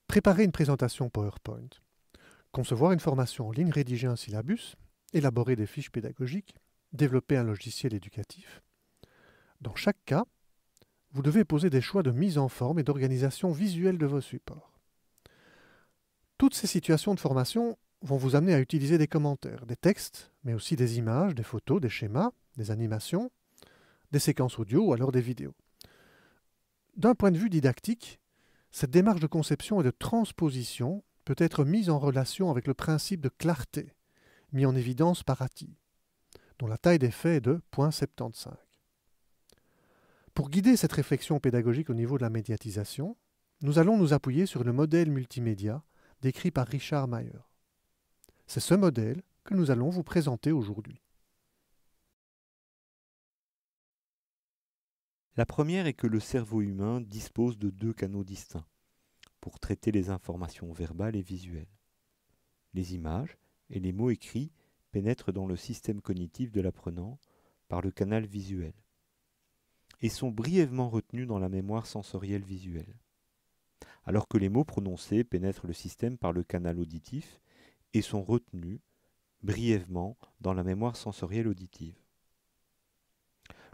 Préparer une présentation PowerPoint, concevoir une formation en ligne, rédiger un syllabus, élaborer des fiches pédagogiques, développer un logiciel éducatif. Dans chaque cas, vous devez poser des choix de mise en forme et d'organisation visuelle de vos supports. Toutes ces situations de formation vont vous amener à utiliser des commentaires, des textes, mais aussi des images, des photos, des schémas, des animations, des séquences audio ou alors des vidéos. D'un point de vue didactique, cette démarche de conception et de transposition peut être mise en relation avec le principe de clarté, mis en évidence par ATI, dont la taille des faits est de 0,75. Pour guider cette réflexion pédagogique au niveau de la médiatisation, nous allons nous appuyer sur le modèle multimédia décrit par Richard Mayer. C'est ce modèle que nous allons vous présenter aujourd'hui. La première est que le cerveau humain dispose de deux canaux distincts pour traiter les informations verbales et visuelles. Les images et les mots écrits pénètrent dans le système cognitif de l'apprenant par le canal visuel et sont brièvement retenus dans la mémoire sensorielle visuelle, alors que les mots prononcés pénètrent le système par le canal auditif et sont retenus brièvement dans la mémoire sensorielle auditive.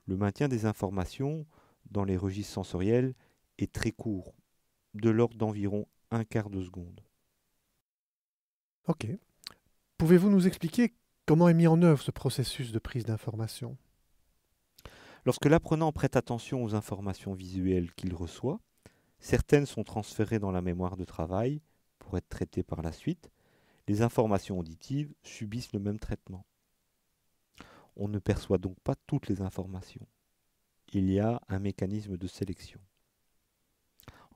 Le maintien des informations dans les registres sensoriels est très court, de l'ordre d'environ un quart de seconde. Ok. Pouvez-vous nous expliquer comment est mis en œuvre ce processus de prise d'information ? Lorsque l'apprenant prête attention aux informations visuelles qu'il reçoit, certaines sont transférées dans la mémoire de travail pour être traitées par la suite. Les informations auditives subissent le même traitement. On ne perçoit donc pas toutes les informations. Il y a un mécanisme de sélection.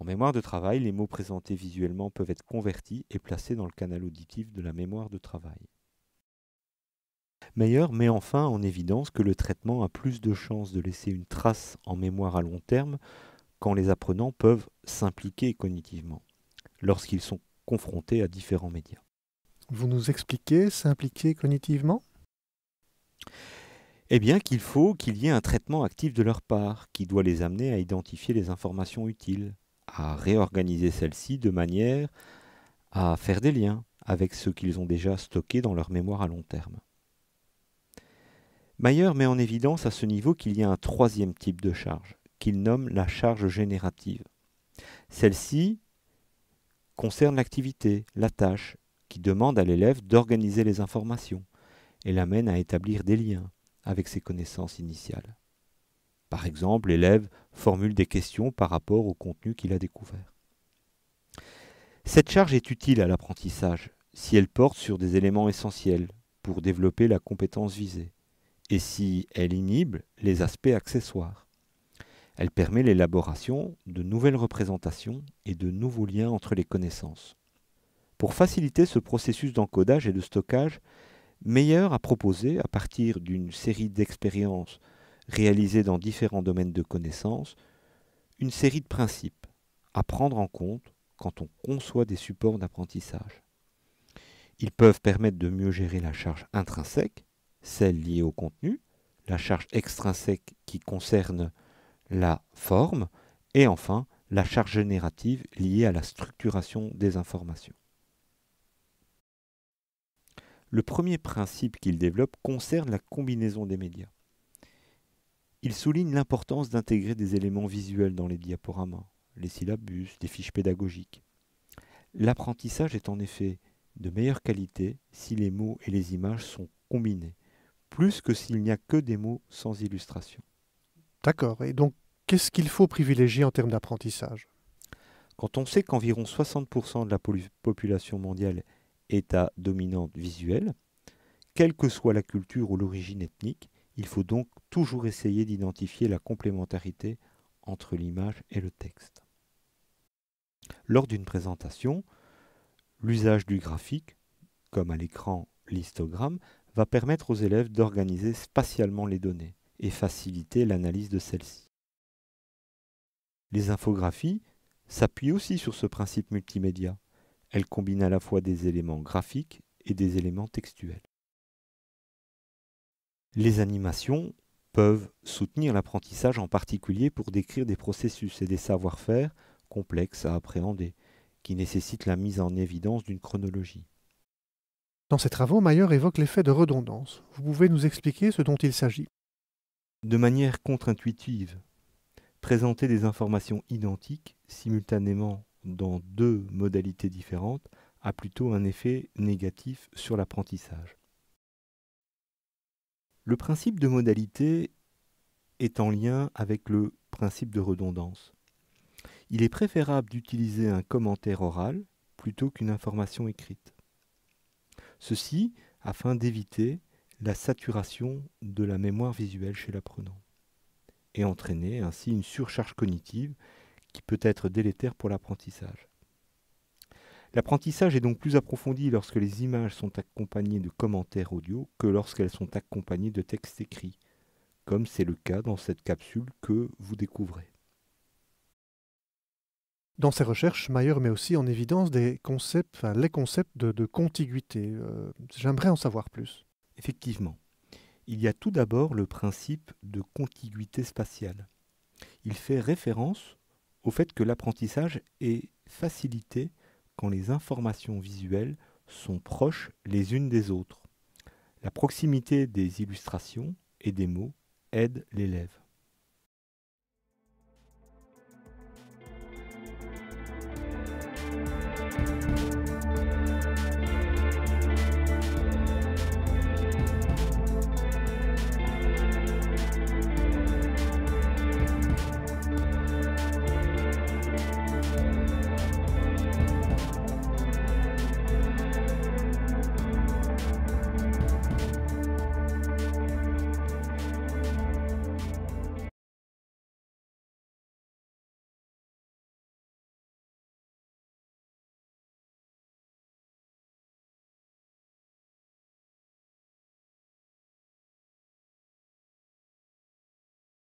En mémoire de travail, les mots présentés visuellement peuvent être convertis et placés dans le canal auditif de la mémoire de travail. Meyer met enfin en évidence que le traitement a plus de chances de laisser une trace en mémoire à long terme quand les apprenants peuvent s'impliquer cognitivement, lorsqu'ils sont confrontés à différents médias. Vous nous expliquez s'impliquer cognitivement ? Eh bien qu'il faut qu'il y ait un traitement actif de leur part, qui doit les amener à identifier les informations utiles, à réorganiser celles-ci de manière à faire des liens avec ce qu'ils ont déjà stocké dans leur mémoire à long terme. Mayer met en évidence à ce niveau qu'il y a un troisième type de charge, qu'il nomme la charge générative. Celle-ci concerne l'activité, la tâche, qui demande à l'élève d'organiser les informations et l'amène à établir des liens avec ses connaissances initiales. Par exemple, l'élève formule des questions par rapport au contenu qu'il a découvert. Cette charge est utile à l'apprentissage si elle porte sur des éléments essentiels pour développer la compétence visée et si elle inhibe les aspects accessoires. Elle permet l'élaboration de nouvelles représentations et de nouveaux liens entre les connaissances. Pour faciliter ce processus d'encodage et de stockage, Mayer a proposé, à partir d'une série d'expériences réalisées dans différents domaines de connaissances, une série de principes à prendre en compte quand on conçoit des supports d'apprentissage. Ils peuvent permettre de mieux gérer la charge intrinsèque, celle liée au contenu, la charge extrinsèque qui concerne la forme, et enfin la charge générative liée à la structuration des informations. Le premier principe qu'il développe concerne la combinaison des médias. Il souligne l'importance d'intégrer des éléments visuels dans les diaporamas, les syllabus, les fiches pédagogiques. L'apprentissage est en effet de meilleure qualité si les mots et les images sont combinés, plus que s'il n'y a que des mots sans illustration. D'accord. Et donc, qu'est-ce qu'il faut privilégier en termes d'apprentissage ? Quand on sait qu'environ 60% de la population mondiale est à dominante visuelle, quelle que soit la culture ou l'origine ethnique, il faut donc toujours essayer d'identifier la complémentarité entre l'image et le texte. Lors d'une présentation, l'usage du graphique, comme à l'écran l'histogramme, va permettre aux élèves d'organiser spatialement les données et faciliter l'analyse de celles-ci. Les infographies s'appuient aussi sur ce principe multimédia. Elles combinent à la fois des éléments graphiques et des éléments textuels. Les animations peuvent soutenir l'apprentissage, en particulier pour décrire des processus et des savoir-faire complexes à appréhender, qui nécessitent la mise en évidence d'une chronologie. Dans ses travaux, Mayer évoque l'effet de redondance. Vous pouvez nous expliquer ce dont il s'agit? De manière contre-intuitive, présenter des informations identiques simultanément dans deux modalités différentes a plutôt un effet négatif sur l'apprentissage. Le principe de modalité est en lien avec le principe de redondance. Il est préférable d'utiliser un commentaire oral plutôt qu'une information écrite. Ceci afin d'éviter la saturation de la mémoire visuelle chez l'apprenant et entraîner ainsi une surcharge cognitive qui peut être délétère pour l'apprentissage. L'apprentissage est donc plus approfondi lorsque les images sont accompagnées de commentaires audio que lorsqu'elles sont accompagnées de textes écrits, comme c'est le cas dans cette capsule que vous découvrez. Dans ses recherches, Mayer met aussi en évidence les concepts de contiguïté. J'aimerais en savoir plus. Effectivement, il y a tout d'abord le principe de contiguïté spatiale. Il fait référence au fait que l'apprentissage est facilité quand les informations visuelles sont proches les unes des autres. La proximité des illustrations et des mots aide l'élève.